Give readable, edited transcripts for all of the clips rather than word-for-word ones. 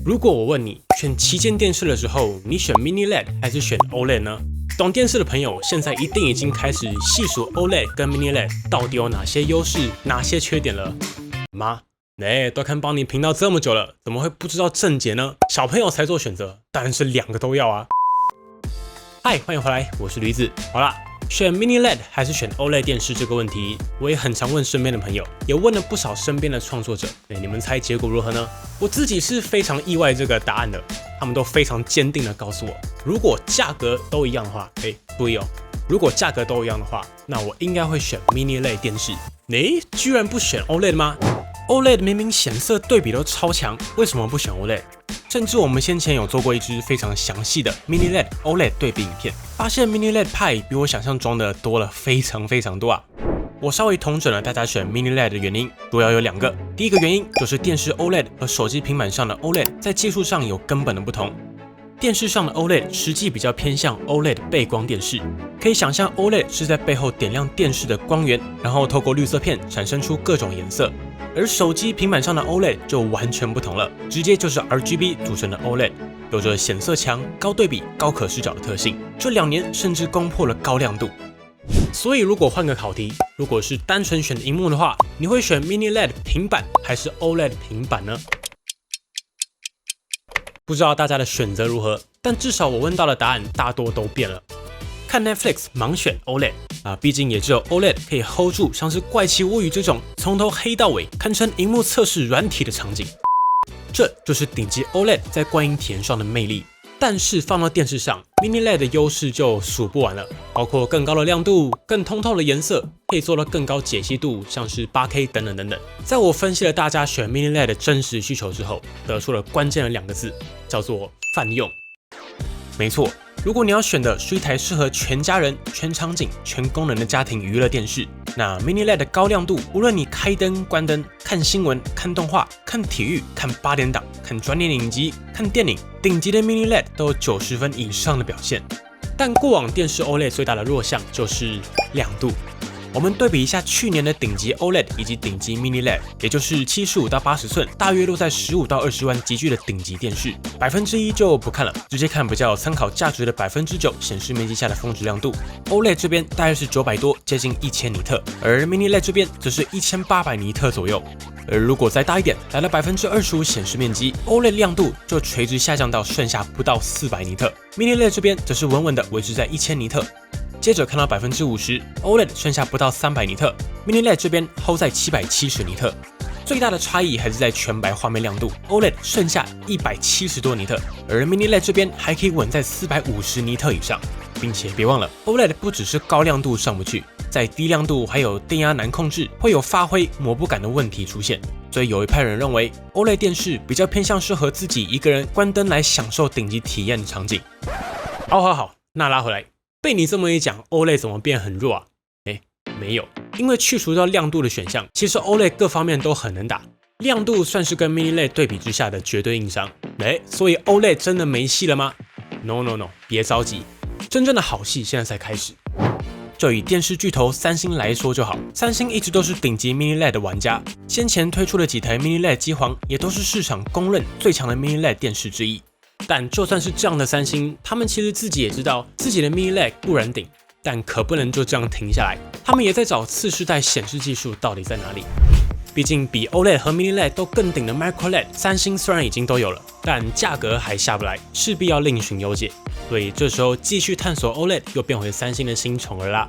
如果我问你选旗舰电视的时候，你选 Mini LED 还是选 OLED 呢？懂电视的朋友现在一定已经开始细数 OLED 跟 Mini LED 到底有哪些优势、哪些缺点了。妈，都看邦尼频道这么久了，怎么会不知道正解呢？小朋友才做选择，当然是两个都要啊。嗨，欢迎回来，我是驴子。好啦，选 Mini LED 还是选 OLED 电视这个问题，我也很常问身边的朋友，也问了不少身边的创作者。你们猜结果如何呢？我自己是非常意外这个答案的，他们都非常坚定的告诉我，如果价格都一样的话，注意哦，如果价格都一样的话，那我应该会选 Mini LED 电视。居然不选 OLED 吗？OLED 明明显色对比都超强，为什么不选 OLED？ 甚至我们先前有做过一支非常详细的 Mini LED OLED 对比影片，发现 Mini LED 派比我想象中的多了非常多啊！我稍微统整了大家选 Mini LED 的原因，主要有两个。第一个原因就是电视 OLED 和手机平板上的 OLED 在技术上有根本的不同。电视上的 OLED 实际比较偏向 OLED 背光电视，可以想象 OLED 是在背后点亮电视的光源，然后透过绿色片产生出各种颜色。而手机平板上的 OLED 就完全不同了，直接就是 RGB 组成的 OLED， 有着显色强、高对比、高可视角的特性。这2年甚至攻破了高亮度。所以如果换个考题，如果是单纯选萤幕的话，你会选 Mini LED 平板还是 OLED 平板呢？不知道大家的选择如何，但至少我问到的答案大多都变了。看 Netflix 盲选 OLED 毕竟也只有 OLED 可以 hold 住像是怪奇物语这种从头黑到尾堪称萤幕测试软体的场景，这就是顶级 OLED 在观影体验上的魅力。但是放到电视上 ，Mini LED 的优势就数不完了，包括更高的亮度、更通透的颜色，可以做到更高解析度，像是 8K 等等。在我分析了大家选 Mini LED 的真实需求之后，得出了关键的2个字，叫做泛用。没错。如果你要选的是一台适合全家人、全场景、全功能的家庭娱乐电视，那 Mini LED 的高亮度，无论你开灯、关灯、看新闻、看动画、看体育、看8点档、看专业影集、看电影，顶级的 Mini LED 都有90分以上的表现。但过往电视 OLED 最大的弱项就是亮度。我们对比一下去年的顶级 OLED 以及顶级 Mini LED， 也就是75到80寸，大约落在15到20万级距的顶级电视，1%就不看了，直接看比较有参考价值的9%显示面积下的峰值亮度。OLED 这边大约是900多，接近1000尼特，而 Mini LED 这边则是1800尼特左右。而如果再大一点，来到25%显示面积 ，OLED 亮度就垂直下降到剩下不到400尼特，Mini LED 这边则是稳稳的维持在1000尼特。接着看到50% ，OLED 剩下不到300尼特 ，Mini LED 这边 hold 在770尼特。最大的差异还是在全白画面亮度 ，OLED 剩下170多尼特，而 Mini LED 这边还可以稳在450尼特以上。并且别忘了 ，OLED 不只是高亮度上不去，在低亮度还有电压难控制，会有发灰模不感的问题出现。所以有一派人认为 ，OLED 电视比较偏向适合自己一个人关灯来享受顶级体验的场景。好，那拉回来。被你这么一讲 ，OLED 怎么变很弱啊？没有，因为去除掉亮度的选项，其实 OLED 各方面都很能打。亮度算是跟 Mini LED 对比之下的绝对硬伤。所以 OLED 真的没戏了吗 ？No， 别着急，真正的好戏现在才开始。就以电视巨头三星来说就好，三星一直都是顶级 Mini LED 的玩家，先前推出的几台 Mini LED 机皇也都是市场公认最强的 Mini LED 电视之一。但就算是这样的三星，他们其实自己也知道自己的 Mini LED 固然顶，但可不能就这样停下来。他们也在找次世代显示技术到底在哪里。毕竟比 OLED 和 Mini LED 都更顶的 Micro LED， 三星虽然已经都有了，但价格还下不来，势必要另寻优解。所以这时候继续探索 OLED 又变回三星的新宠儿啦。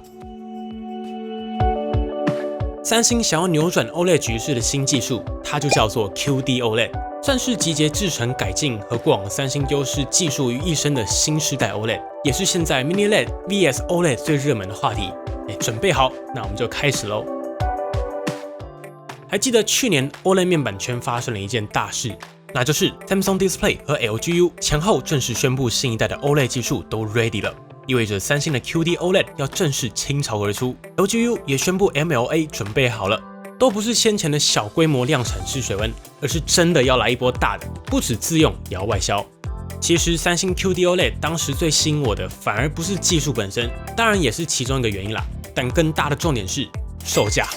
三星想要扭转 OLED 局势的新技术，它就叫做 QD OLED。算是集结制程改进和过往三星优势技术于一身的新时代 OLED， 也是现在 Mini LED vs OLED 最热门的话题。准备好，那我们就开始喽。还记得去年 OLED 面板圈发生了一件大事，那就是 Samsung Display 和 LGU 前后正式宣布新一代的 OLED 技术都 ready 了，意味着三星的 QD OLED 要正式倾巢而出。LGU 也宣布 MLA 准备好了。都不是先前的小规模量产试水温，而是真的要来一波大的，不止自用也要外销。其实三星 QD OLED 当时最吸引我的反而不是技术本身，当然也是其中一个原因啦，但更大的重点是售价。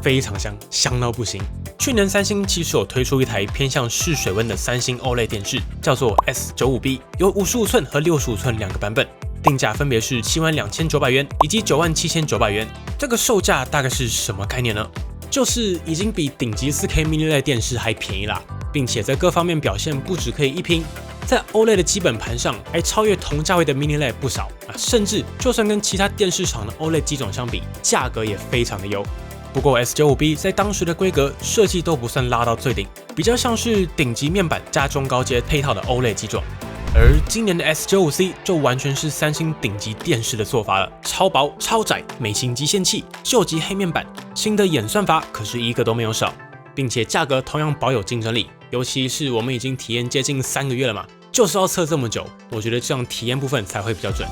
非常香，香到不行。去年三星其实有推出一台偏向试水温的三星 OLED 电视，叫做 S95B， 有55寸和65寸两个版本，定价分别是72900元以及97900元。这个售价大概是什么概念呢？就是已经比顶级 4K mini LED 电视还便宜啦，并且在各方面表现不只可以一拼，在 OLED 的基本盘上还超越同价位的 mini LED 不少啊，甚至就算跟其他电视厂的 OLED 机种相比，价格也非常的优。不过 S95B 在当时的规格设计都不算拉到最顶，比较像是顶级面板加中高阶配套的 OLED 机种。而今年的 S95C 就完全是三星顶级电视的做法了，超薄、超窄、美型极限器、旧级黑面板，新的演算法可是一个都没有少，并且价格同样保有竞争力。尤其是我们已经体验接近3个月了嘛，就是要测这么久，我觉得这样体验部分才会比较准。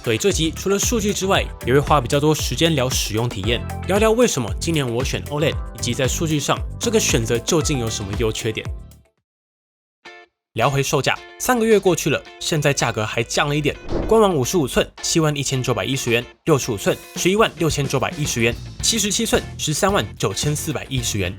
所以这集除了数据之外，也会花比较多时间聊使用体验，聊聊为什么今年我选 OLED， 以及在数据上这个选择究竟有什么优缺点。聊回售价，3个月过去了，现在价格还降了一点。官网55寸71910元，65寸116910元，77寸139410元。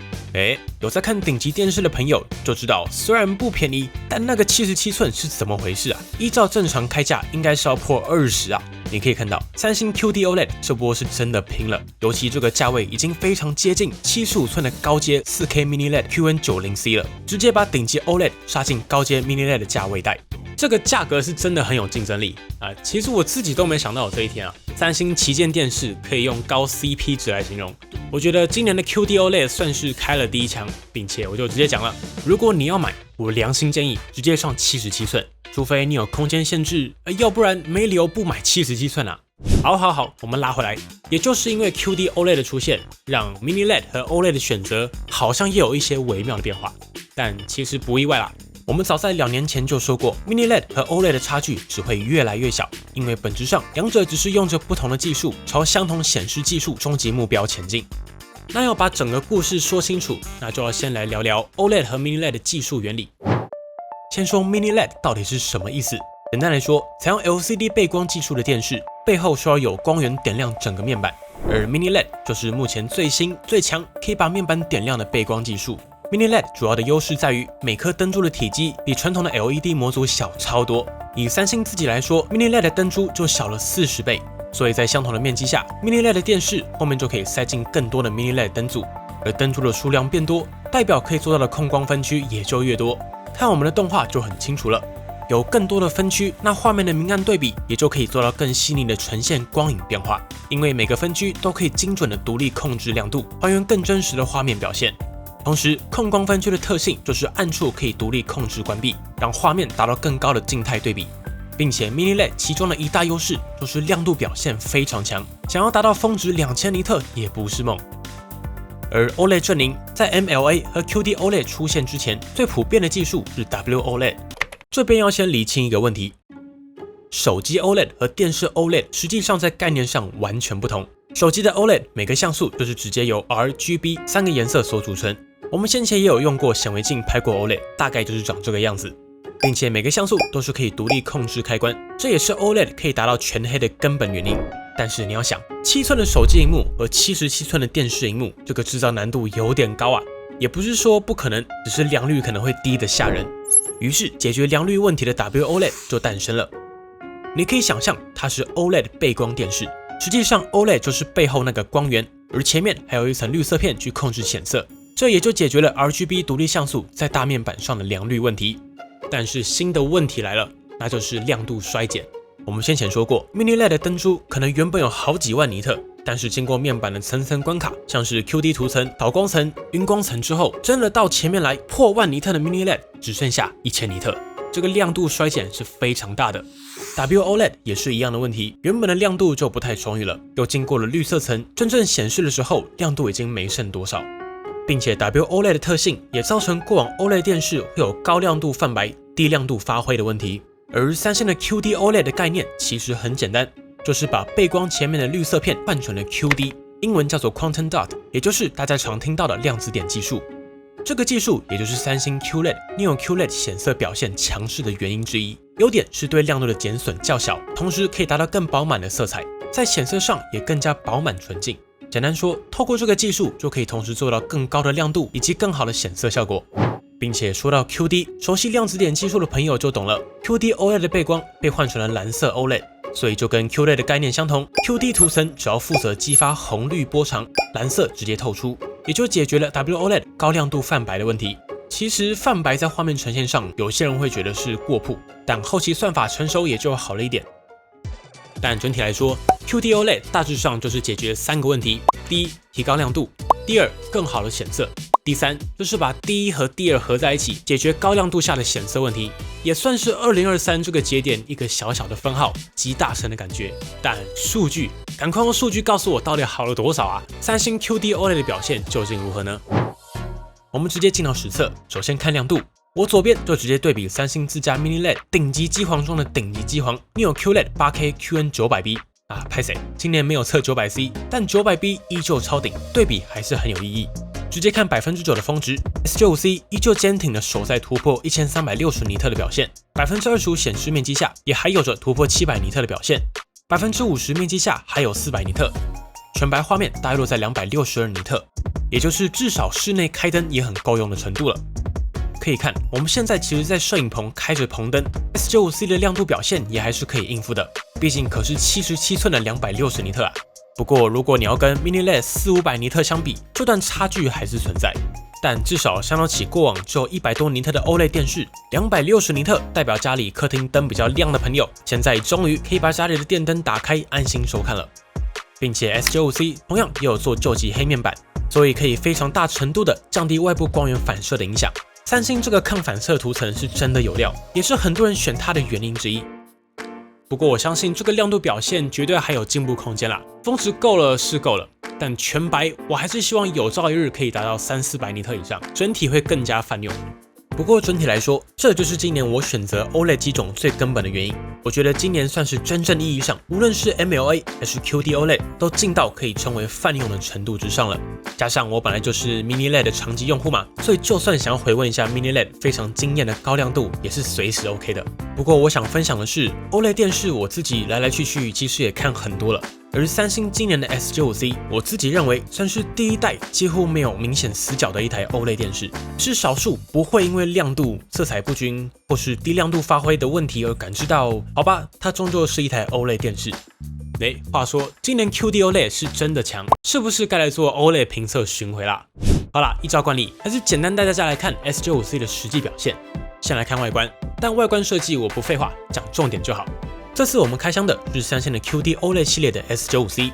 有在看顶级电视的朋友就知道，虽然不便宜，但那个77寸是怎么回事啊？依照正常开价，应该是要破20啊。你可以看到，三星 QD OLED 这波是真的拼了，尤其这个价位已经非常接近75寸的高阶 4K mini LED QN90C 了，直接把顶级 OLED 杀进高阶 mini LED 的价位带。这个价格是真的很有竞争力啊！其实我自己都没想到有这一天啊，三星旗舰电视可以用高 CP 值来形容。我觉得今年的 QD OLED 算是开了第一枪，并且我就直接讲了，如果你要买，我良心建议直接上77寸。除非你有空间限制，要不然没理由不买77寸啊。好，我们拉回来，也就是因为 QD OLED 的出现，让 Mini LED 和 OLED 的选择好像也有一些微妙的变化，但其实不意外啦。我们早在2年前就说过 ，Mini LED 和 OLED 的差距只会越来越小，因为本质上两者只是用着不同的技术朝相同显示技术终极目标前进。那要把整个故事说清楚，那就要先来聊聊 OLED 和 Mini LED 的技术原理。先说 Mini LED 到底是什么意思？简单来说，采用 LCD 背光技术的电视背后需要有光源点亮整个面板，而 Mini LED 就是目前最新最强可以把面板点亮的背光技术。Mini LED 主要的优势在于每颗灯珠的体积比传统的 LED 模组小超多。以三星自己来说 ，Mini LED 的灯珠就小了40倍，所以在相同的面积下 ，Mini LED 的电视后面就可以塞进更多的 Mini LED 灯组，而灯珠的数量变多，代表可以做到的控光分区也就越多。看我们的动画就很清楚了，有更多的分区，那画面的明暗对比也就可以做到更细腻的呈现光影变化，因为每个分区都可以精准的独立控制亮度，还原更真实的画面表现。同时，控光分区的特性就是暗处可以独立控制关闭，让画面达到更高的静态对比，并且 Mini LED 其中的一大优势就是亮度表现非常强，想要达到峰值2000尼特也不是梦。而 OLED 阵营在 MLA 和 QD OLED 出现之前，最普遍的技术是 WOLED。这边要先厘清一个问题：手机 OLED 和电视 OLED 实际上在概念上完全不同。手机的 OLED 每个像素就是直接由 RGB 3个颜色所组成。我们先前也有用过显微镜拍过 OLED， 大概就是长这个样子，并且每个像素都是可以独立控制开关，这也是 OLED 可以达到全黑的根本原因。但是你要想，7寸的手机萤幕和77寸的电视萤幕，这个制造难度有点高啊。也不是说不可能，只是良率可能会低得吓人。于是解决良率问题的 WOLED 就诞生了。你可以想象它是 OLED 背光电视，实际上 OLED 就是背后那个光源，而前面还有一层绿色片去控制显色，这也就解决了 RGB 独立像素在大面板上的良率问题。但是新的问题来了，那就是亮度衰减。我们先前说过 ，Mini LED 的灯珠可能原本有好几万尼特，但是经过面板的层层关卡，像是 QD 涂层、导光层、晕光层之后，真的到前面来破万尼特的 Mini LED 只剩下1000尼特，这个亮度衰减是非常大的。WOLED 也是一样的问题，原本的亮度就不太充裕了，又经过了绿色层，真正显示的时候，亮度已经没剩多少。并且 WOLED 的特性也造成过往 OLED 电视会有高亮度泛白、低亮度发灰的问题。而三星的 QD OLED 的概念其实很简单，就是把背光前面的绿色片换成了 QD， 英文叫做 Quantum Dot， 也就是大家常听到的量子点技术。这个技术也就是三星 QLED、Neo QLED 显色表现强势的原因之一。优点是对亮度的减损较小，同时可以达到更饱满的色彩，在显色上也更加饱满纯净。简单说，透过这个技术就可以同时做到更高的亮度以及更好的显色效果。并且说到 QD， 熟悉量子点技术的朋友就懂了 ，QD OLED 的背光被换成了蓝色 OLED， 所以就跟 QLED 的概念相同 ，QD 涂层只要负责激发红绿波长，蓝色直接透出，也就解决了 WOLED 高亮度泛白的问题。其实泛白在画面呈现上，有些人会觉得是过曝，但后期算法成熟也就好了一点。但整体来说 ，QD OLED 大致上就是解决3个问题：第一，提高亮度；第二，更好的显色；第三，就是把第一和第二合在一起，解决高亮度下的显色问题。也算是2023这个节点一个小小的分号，集大成的感觉。但数据，赶快用数据告诉我到底好了多少啊？三星 QD OLED 的表现究竟如何呢？我们直接进到实测，首先看亮度。我左边就直接对比三星自家 Mini LED 顶级机皇中的顶级机皇 Neo QLED 8K QN 900B 啊，拍谁？今年没有测 900C， 但 900B 依旧超顶，对比还是很有意义。直接看9%的峰值 ，S95C 依旧坚挺的守在突破1360尼特的表现，25%显示面积下也还有着突破700尼特的表现，50%面积下还有400尼特，全白画面大约落在262尼特，也就是至少室内开灯也很够用的程度了。可以看，我们现在其实在摄影棚开着棚灯 ，S95C 的亮度表现也还是可以应付的，毕竟可是77寸的260尼特啊。不过如果你要跟 Mini LED 400-500尼特相比，这段差距还是存在。但至少相较起过往只有100多尼特的 OLED 电视，260尼特代表家里客厅灯比较亮的朋友，现在终于可以把家里的电灯打开，安心收看了。并且 S95C 同样也有做救急黑面板，所以可以非常大程度的降低外部光源反射的影响。三星这个抗反射涂层是真的有料，也是很多人选它的原因之一。不过我相信这个亮度表现绝对还有进步空间啦，峰值够了是够了，但全白我还是希望有朝一日可以达到300-400尼特以上，整体会更加泛用。不过整体来说，这就是今年我选择 OLED 机种最根本的原因。我觉得今年算是真正意义上，无论是 MLA 还是 QD OLED 都进到可以称为泛用的程度之上了。加上我本来就是 Mini LED 的长期用户嘛，所以就算想要回问一下 Mini LED 非常惊艳的高亮度，也是随时 OK 的。不过我想分享的是 ，OLED 电视我自己来来去去其实也看很多了。而三星今年的 S95C， 我自己认为算是第一代几乎没有明显死角的一台 OLED 电视，是少数不会因为亮度、色彩不均或是低亮度发挥的问题而感知到，好吧，它终究是一台 OLED 电视。话说今年 QD OLED 是真的强，是不是该来做 OLED 评测巡回啦？好啦，依照惯例，还是简单带大家来看 S95C 的实际表现。先来看外观，但外观设计我不废话，讲重点就好。这次我们开箱的是三星的 QD OLED 系列的 S95C，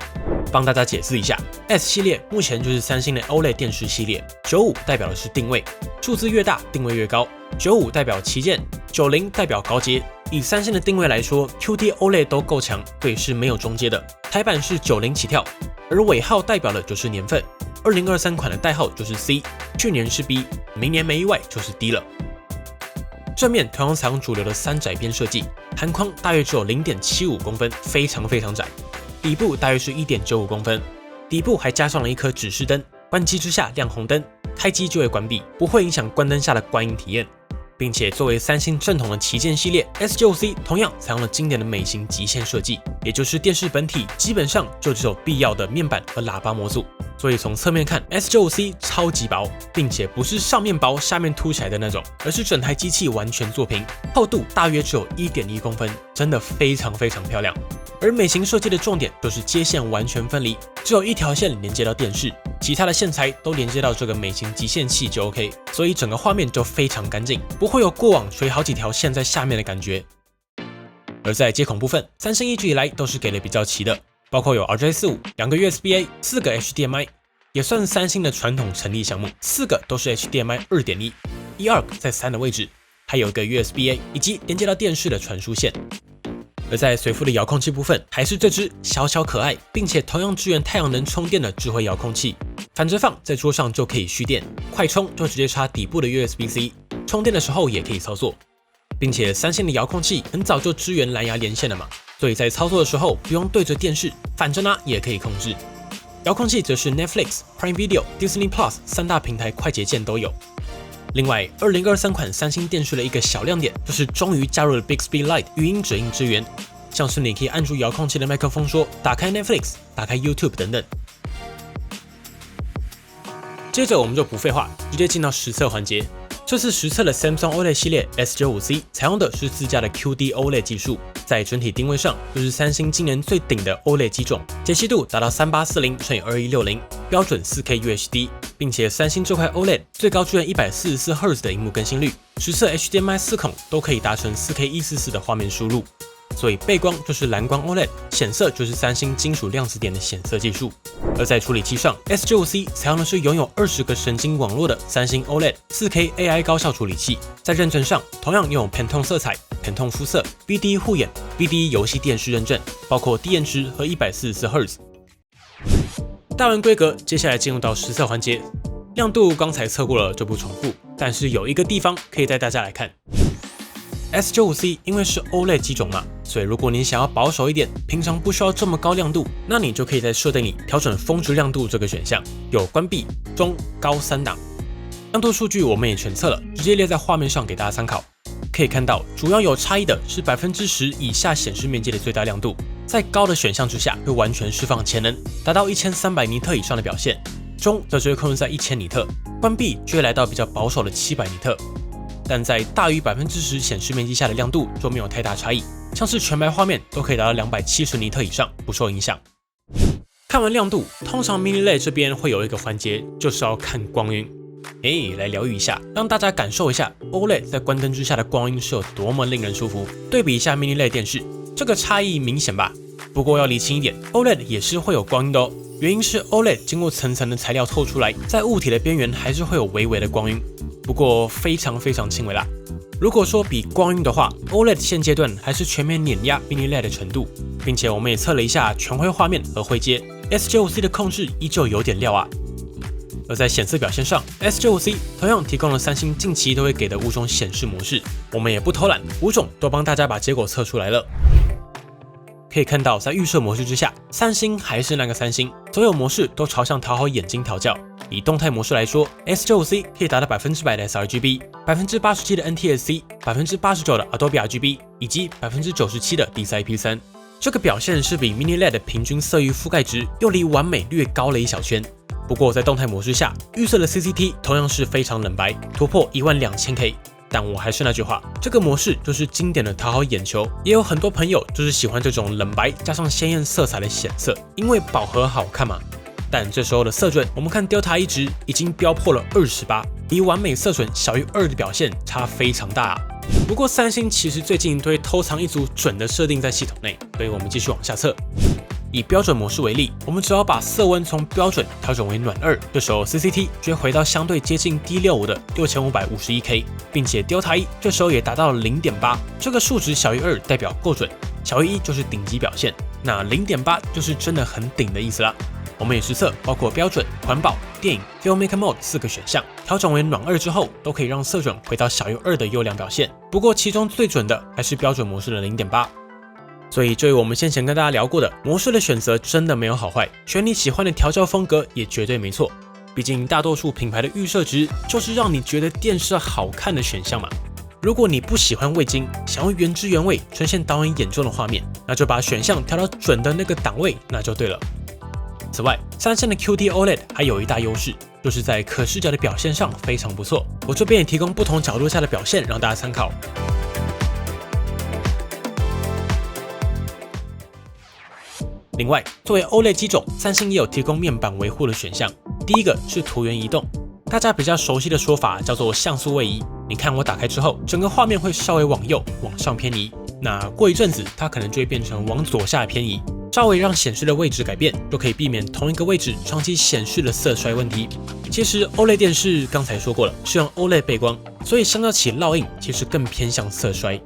帮大家解释一下 ，S 系列目前就是三星的 OLED 电视系列，95代表的是定位，数字越大定位越高，95代表旗舰，90代表高阶。以三星的定位来说 ，QD OLED 都够强，对，是没有中阶的。台版是90起跳，而尾号代表的就是年份，2023款的代号就是 C， 去年是 B， 明年没意外就是 D 了。正面同样采用主流的3窄边设计，含框大约只有 0.75 公分，非常窄。底部大约是 1.95 公分，底部还加上了一颗指示灯，关机之下亮红灯，开机就会关闭，不会影响关灯下的观影体验。并且作为三星正统的旗舰系列 ，S95C 同样采用了经典的美型极限设计，也就是电视本体基本上就只有必要的面板和喇叭模组。所以从侧面看 ，S95C 超级薄，并且不是上面薄下面凸起来的那种，而是整台机器完全做平，厚度大约只有 1.1 公分，真的非常漂亮。而美型设计的重点就是接线完全分离，只有一条线连接到电视，其他的线材都连接到这个美型集线器就 OK， 所以整个画面就非常干净，不会有过往垂好几条线在下面的感觉。而在接孔部分，三星一直以来都是给的比较齐的，包括有 RJ45、2个 USB-A、4个 HDMI， 也算三星的传统成立项目，4个都是 HDMI 2.1， eARC 在3的位置，还有一个 USB-A 以及连接到电视的传输线。而在随附的遥控器部分，还是这只小可爱，并且同样支援太阳能充电的智慧遥控器。反着放在桌上就可以蓄电，快充就直接插底部的 USB-C， 充电的时候也可以操作。并且三星的遥控器很早就支援蓝牙连线了嘛，所以在操作的时候不用对着电视，反着拿也可以控制。遥控器则是 Netflix、Prime Video、Disney Plus 3大平台快捷键都有。另外，2023款三星电视的一个小亮点就是终于加入了 Bixby Lite 语音指令支援，像是你可以按住遥控器的麦克风说打开 Netflix、打开 YouTube 等等。接着我们就不废话，直接进到实测环节。这次实测的 Samsung OLED 系列 S95C 采用的是自家的 QD OLED 技术，在整体定位上就是三星今年最顶的 OLED 机种，解析度达到3840×2160，标准 4K UHD， 并且三星这块 OLED 最高支援144 Hz 的萤幕更新率，实测 HDMI 4孔都可以达成 4K 144的画面输入。所以背光就是蓝光 OLED， 显色就是三星金属量子点的显色技术。而在处理器上 ，S95C 采用的是拥有20个神经网络的三星 OLED 4K AI 高效处理器。在认证上，同样拥有 Pantone 色彩、Pantone 肤色、BDE 护眼、BDE 游戏电视认证，包括低延迟和144 Hz。大完规格，接下来进入到实测环节。亮度刚才测过了，就不重复，但是有一个地方可以带大家来看。S95C 因为是 OLED 机种嘛，所以如果你想要保守一点，平常不需要这么高亮度，那你就可以在设定里调整峰值亮度这个选项，有关闭、中、高3档。亮度数据我们也全测了，直接列在画面上给大家参考。可以看到，主要有差异的是10%以下显示面积的最大亮度，在高的选项之下会完全释放潜能，达到1300尼特以上的表现。中则只会控制在1000尼特，关闭就会来到比较保守的700尼特。但在大于10%显示面积下的亮度就没有太大差异，像是全白画面都可以达到270尼特以上，不受影响。看完亮度，通常 Mini LED 这边会有一个环节，就是要看光晕。来疗愈一下，让大家感受一下 OLED 在关灯之下的光晕是有多么令人舒服。对比一下 Mini LED 电视，这个差异明显吧？不过要理清一点 ，OLED 也是会有光晕的哦。原因是 OLED 经过层层的材料透出来，在物体的边缘还是会有微微的光晕。不过非常轻微啦。如果说比光晕的话 ，OLED 现阶段还是全面碾压 Mini LED 的程度，并且我们也测了一下全灰画面和灰阶 ，S95C 的控制依旧有点料啊。而在显色表现上 ，S95C 同样提供了三星近期都会给的5种显示模式，我们也不偷懒，5种都帮大家把结果测出来了。可以看到，在预设模式之下，三星还是那个三星，所有模式都朝向讨好眼睛调教。以动态模式来说 ，S95C 可以达到100%的 sRGB、87%的 NTSC、89%的 Adobe RGB 以及97%的 DCI-P3。这个表现是比 Mini LED 的平均色域覆盖值又离完美略高了一小圈。不过在动态模式下，预设的 CCT 同样是非常冷白，突破12000K。但我还是那句话，这个模式就是经典的讨好眼球，也有很多朋友就是喜欢这种冷白加上鲜艳色彩的显色，因为饱和好看嘛。但这时候的色准，我们看 Delta 1值已经飙破了28，比完美色准小于2的表现差非常大啊。不过三星其实最近都会偷藏一组准的设定在系统内，所以我们继续往下测。以标准模式为例，我们只要把色温从标准调整为暖2，这时候 CCT 就会回到相对接近 D65 的6551K， 并且 Delta 1这时候也达到了 0.8， 这个数值小于2代表够准，小于1就是顶级表现，那 0.8 就是真的很顶的意思啦。我们也实测，包括标准、环保、电影、Filmmaker Mode 4个选项，调整为暖2之后，都可以让色准回到小于2的优良表现。不过其中最准的还是标准模式的 0.8。所以，就于我们先前跟大家聊过的模式的选择，真的没有好坏，选你喜欢的调教风格也绝对没错。毕竟大多数品牌的预设值就是让你觉得电视好看的选项嘛。如果你不喜欢味精，想要原汁原味呈现导演眼中的画面，那就把选项调到准的那个档位，那就对了。此外，三星的 QD OLED 还有一大优势，就是在可视角的表现上非常不错。我这边也提供不同角度下的表现让大家参考。另外，作为 OLED 机种，三星也有提供面板维护的选项。第一个是图源移动，大家比较熟悉的说法叫做像素位移。你看我打开之后，整个画面会稍微往右、往上偏移，那过一阵子它可能就会变成往左下偏移。稍微让显示的位置改变，就可以避免同一个位置长期显示的色衰问题。其实 OLED 电视刚才说过了，是用 OLED 背光，所以相较起烙印，其实更偏向色衰。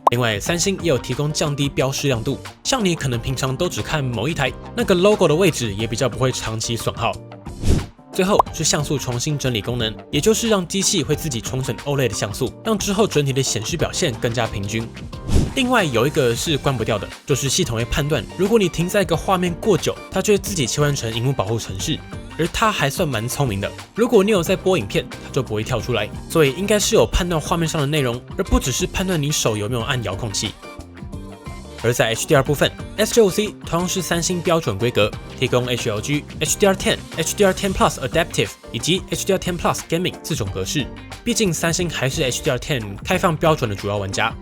另外，三星也有提供降低标示亮度，像你可能平常都只看某一台，那个 logo 的位置也比较不会长期损耗。最后是像素重新整理功能，也就是让机器会自己重整 OLED 的像素，让之后整体的显示表现更加平均。另外有一个是关不掉的，就是系统会判断，如果你停在一个画面过久，它就会自己切换成萤幕保护程式，而它还算蛮聪明的。如果你有在播影片，它就不会跳出来，所以应该是有判断画面上的内容，而不只是判断你手有没有按遥控器。而在 HDR 部分 ，S95C 同样是三星标准规格，提供 HLG、HDR10、HDR10 Plus Adaptive 以及 HDR10 Plus Gaming 4种格式。毕竟三星还是 HDR10 开放标准的主要玩家。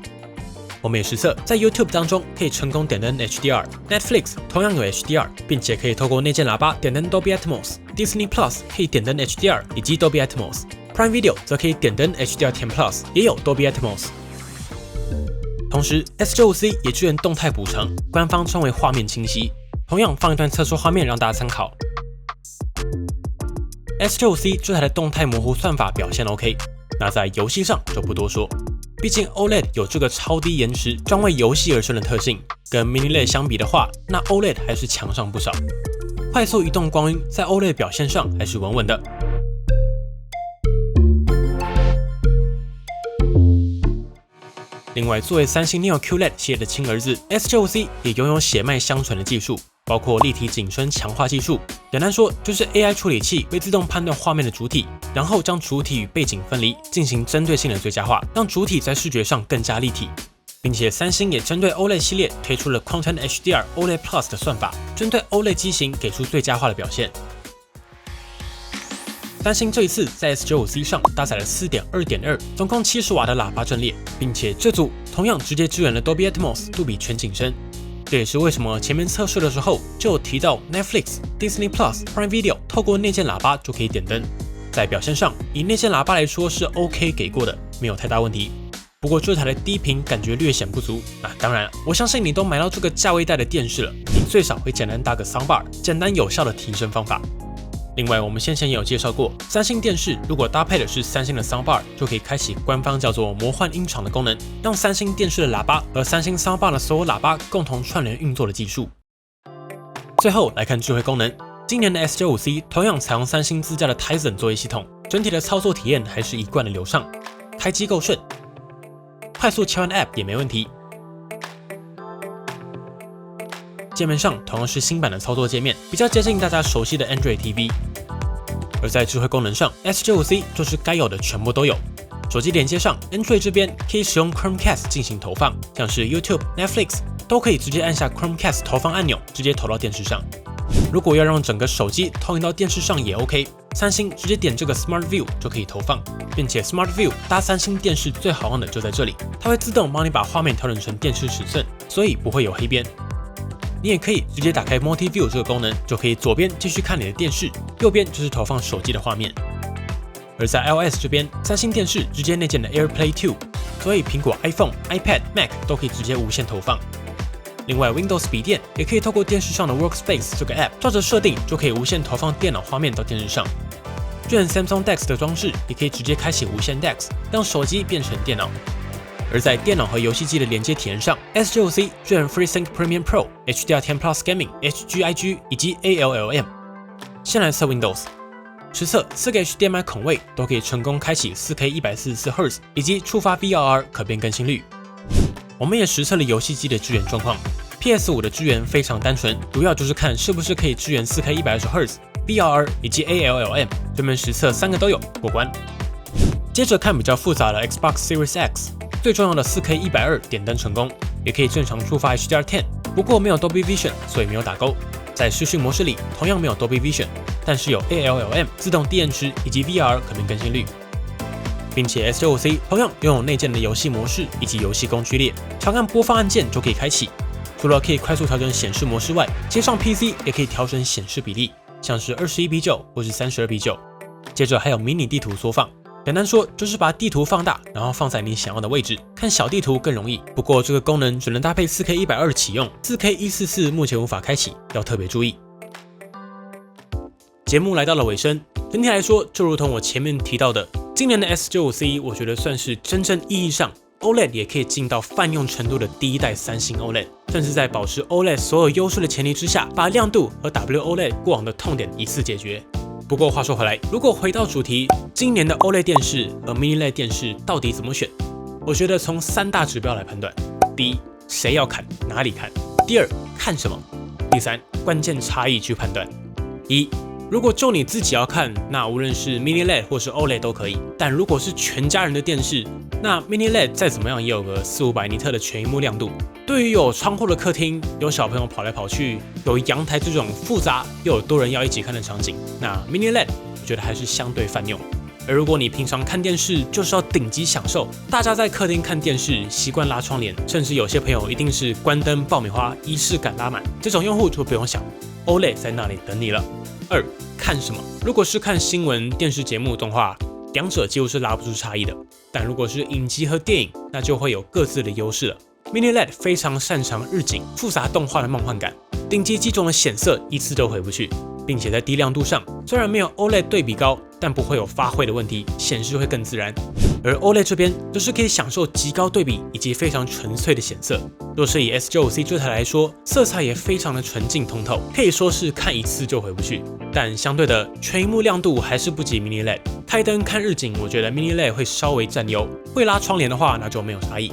我们也实测，在 YouTube 当中可以成功点灯 HDR，Netflix 同样有 HDR， 并且可以透过内建喇叭点灯 Dolby Atmos，Disney Plus 可以点灯 HDR 以及 Dolby Atmos。Prime Video 则可以点灯 HDR10 Plus， 也有 Dolby Atmos。同时 ，S95C 也支援动态补偿，官方称为画面清晰。同样放一段测试画面让大家参考。S95C 这台的动态模糊算法表现 OK， 那在游戏上就不多说，毕竟 OLED 有这个超低延迟、专为游戏而生的特性，跟 Mini LED 相比的话，那 OLED 还是强上不少。快速移动光晕在 OLED 表现上还是稳稳的。另外，作为三星 Neo QLED 系列的亲儿子 ，S95C 也拥有血脉相传的技术，包括立体景深强化技术。简单说，就是 AI 处理器会自动判断画面的主体，然后将主体与背景分离，进行针对性的最佳化，让主体在视觉上更加立体。并且，三星也针对 OLED 系列推出了 Content HDR OLED Plus 的算法，针对 OLED 机型给出最佳化的表现。三星这一次在 S95C 上搭载了 4.2.2 总共70瓦的喇叭阵列，并且这组同样直接支援了 Dolby Atmos 杜比全景声。这也是为什么前面测试的时候就有提到 Netflix、Disney Plus、Prime Video 透过内建喇叭就可以点灯。在表现上，以内建喇叭来说是 OK 给过的，没有太大问题。不过这台的低频感觉略显不足。当然，我相信你都买到这个价位带的电视了，你最少会简单搭个 soundbar， 简单有效的提升方法。另外，我们先前也有介绍过，三星电视如果搭配的是三星的 Soundbar， 就可以开启官方叫做魔幻音场的功能，让三星电视的喇叭和三星 Soundbar 的所有喇叭共同串联运作的技术。最后来看智慧功能，今年的 S95C 同样采用三星自家的 Tizen 作业系统，整体的操作体验还是一贯的流畅，开机够顺，快速切换 App 也没问题。界面上同样是新版的操作界面，比较接近大家熟悉的 Android TV。而在智慧功能上 ，S95C 就是该有的全部都有。手机连接上 ，Android 这边可以使用 Chromecast 进行投放，像是 YouTube、Netflix 都可以直接按下 Chromecast 投放按钮，直接投到电视上。如果要让整个手机投影到电视上也 OK， 三星直接点这个 Smart View 就可以投放，并且 Smart View 搭三星电视最好用的就在这里，它会自动帮你把画面调整成电视尺寸，所以不会有黑边。你也可以直接打开 Multi View 这个功能，就可以左边继续看你的电视，右边就是投放手机的画面。而在 iOS 这边，三星电视直接内建了 AirPlay 2， 所以苹果 iPhone、iPad、Mac 都可以直接无线投放。另外 Windows 笔电也可以透过电视上的 Workspace 这个 App， 照着设定就可以无线投放电脑画面到电视上。支援 Samsung DeX 的装置也可以直接开启无线 DeX， 让手机变成电脑。而在电脑和游戏机的连接体验上 ，S95C 支援 FreeSync Premium Pro、HDR10 Plus Gaming、HGIG 以及 ALLM。先来测 Windows， 实测4个 HDMI 孔位都可以成功开启 4K 144Hz 以及触发 VRR 可变更新率。我们也实测了游戏机的支援状况 ，PS5 的支援非常单纯，主要就是看是不是可以支援 4K 120Hz、VRR 以及 ALLM， 这边实测3个都有过关。接着看比较复杂的 Xbox Series X。最重要的 4K 120点灯成功，也可以正常触发 HDR10， 不过没有 Dolby Vision， 所以没有打勾。在视讯模式里同样没有 Dolby Vision， 但是有 ALLM 自动低延迟以及 VR 可变更新率，并且 S95C 同样拥有内建的游戏模式以及游戏工具列，长按播放按键就可以开启。除了可以快速调整显示模式外，接上 PC 也可以调整显示比例，像是21:9或是32:9。接着还有迷你地图缩放。简单说，就是把地图放大，然后放在你想要的位置，看小地图更容易。不过这个功能只能搭配 4K 120启用 ，4K 144目前无法开启，要特别注意。节目来到了尾声，整体来说，就如同我前面提到的，今年的 S95C 我觉得算是真正意义上 OLED 也可以进到泛用程度的第一代三星 OLED， 甚至在保持 OLED 所有优势的前提之下，把亮度和 WOLED 过往的痛点一次解决。不过话说回来，如果回到主题，今年的 OLED 电视和 Mini LED 电视到底怎么选？我觉得从3大指标来判断：第一，谁要看，哪里看；第二，看什么；第三，关键差异去判断。一，如果就你自己要看，那无论是 Mini LED 或是 OLED 都可以。但如果是全家人的电视，那 Mini LED 再怎么样也有个400-500尼特的全萤幕亮度。对于有窗户的客厅，有小朋友跑来跑去，有阳台这种复杂又有多人要一起看的场景，那 Mini LED 我觉得还是相对泛用。而如果你平常看电视就是要顶级享受，大家在客厅看电视习惯拉窗帘，甚至有些朋友一定是关灯爆米花，仪式感拉满，这种用户就不用想 ，OLED 在那里等你了。2. 看什么？如果是看新闻、电视节目、动画，两者几乎是拉不出差异的。但如果是影集和电影，那就会有各自的优势了。Mini LED 非常擅长日景、复杂动画的梦幻感，顶级机种的显色一次都回不去。并且在低亮度上，虽然没有 OLED 对比高，但不会有发灰的问题，显示会更自然。而 OLED 这边就是可以享受极高对比以及非常纯粹的显色。若是以 S95C 这台来说，色彩也非常的纯净通透，可以说是看一次就回不去。但相对的，全萤幕亮度还是不及 Mini LED。开灯看日景，我觉得 Mini LED 会稍微占优。会拉窗帘的话，那就没有差异。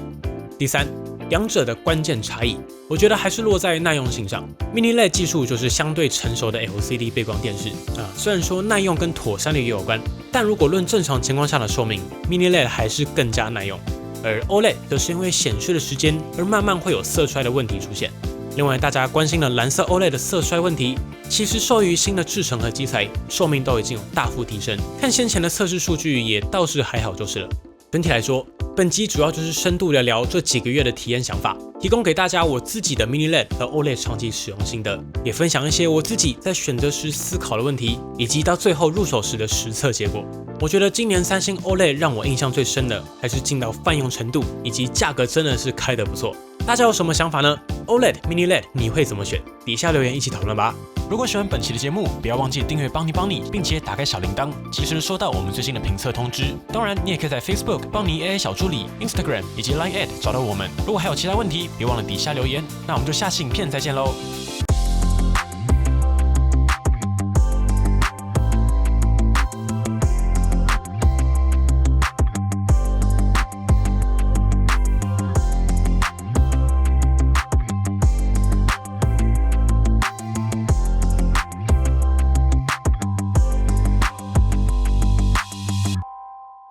第3，两者的关键差异，我觉得还是落在耐用性上。Mini LED 技术就是相对成熟的 LCD 背光电视虽然说耐用跟妥善率也有关，但如果论正常情况下的寿命 ，Mini LED 还是更加耐用。而 OLED 则是因为显示的时间而慢慢会有色衰的问题出现。另外，大家关心的蓝色 OLED 的色衰问题，其实受益于新的制程和基材，寿命都已经有大幅提升。看先前的测试数据也倒是还好就是了。整体来说，本集主要就是深度聊聊这几个月的体验想法，提供给大家我自己的 Mini LED 和 OLED 长期使用心得，也分享一些我自己在选择时思考的问题，以及到最后入手时的实测结果。我觉得今年三星 OLED 让我印象最深的，还是进到泛用程度以及价格真的是开得不错。大家有什么想法呢？ OLED、Mini LED 你会怎么选？底下留言一起讨论吧。如果喜欢本期的节目，不要忘记订阅邦尼，并且打开小铃铛，及时收到我们最新的评测通知。当然，你也可以在 Facebook 邦尼 AI 小助理、Instagram 以及 Line@ 找到我们。如果还有其他问题，别忘了底下留言。那我们就下期影片再见喽。